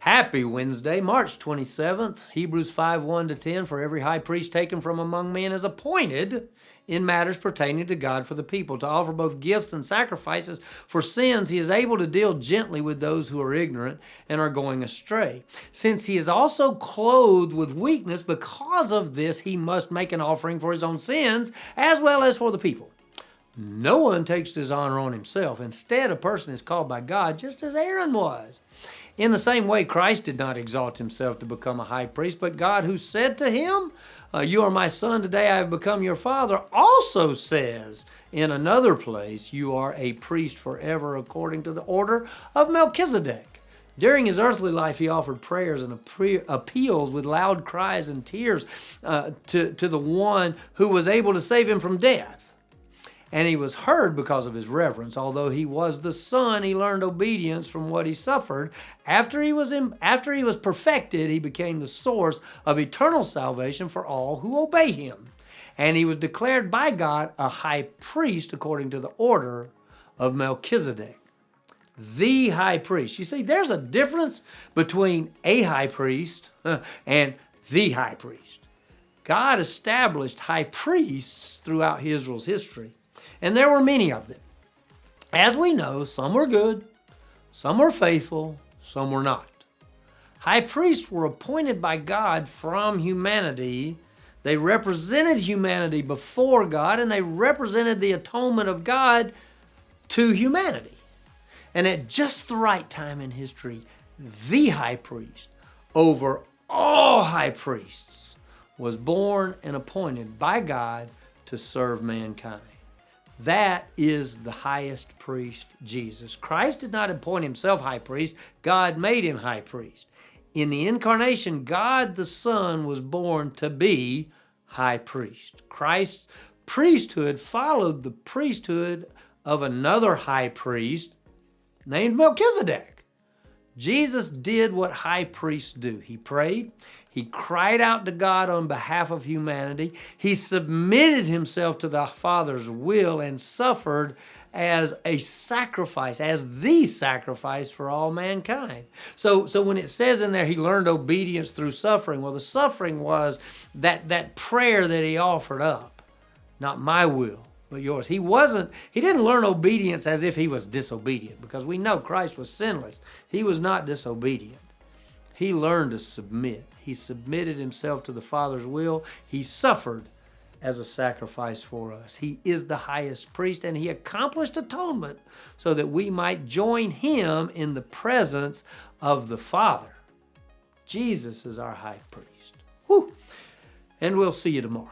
Happy Wednesday, March 27th, Hebrews 5, 1-10. For every high priest taken from among men is appointed in matters pertaining to God for the people, to offer both gifts and sacrifices for sins. He is able to deal gently with those who are ignorant and are going astray. Since he is also clothed with weakness, because of this he must make an offering for his own sins as well as for the people. No one takes his honor on himself. Instead, a person is called by God, just as Aaron was. In the same way, Christ did not exalt himself to become a high priest, but God, who said to him, "You are my son, today I have become your father," also says in another place, "You are a priest forever according to the order of Melchizedek." During his earthly life, he offered prayers and appeals with loud cries and tears to the one who was able to save him from death. And he was heard because of his reverence. Although he was the Son, he learned obedience from what he suffered. After he was perfected, he became the source of eternal salvation for all who obey him. And he was declared by God a high priest according to the order of Melchizedek. The high priest. You see, there's a difference between a high priest and the high priest. God established high priests throughout Israel's history. And there were many of them. As we know, some were good, some were faithful, some were not. High priests were appointed by God from humanity. They represented humanity before God, and they represented the atonement of God to humanity. And at just the right time in history, the high priest over all high priests was born and appointed by God to serve mankind. That is the highest priest, Jesus. Christ did not appoint himself high priest. God made him high priest. In the incarnation, God the Son was born to be high priest. Christ's priesthood followed the priesthood of another high priest named Melchizedek. Jesus did what high priests do. He prayed. He cried out to God on behalf of humanity. He submitted himself to the Father's will and suffered as a sacrifice, as the sacrifice for all mankind. So when it says in there he learned obedience through suffering, well, the suffering was that prayer that he offered up. Not my will, but yours. He didn't learn obedience as if he was disobedient, because we know Christ was sinless. He was not disobedient. He learned to submit. He submitted himself to the Father's will. He suffered as a sacrifice for us. He is the highest priest, and he accomplished atonement so that we might join him in the presence of the Father. Jesus is our high priest. Whew. And we'll see you tomorrow.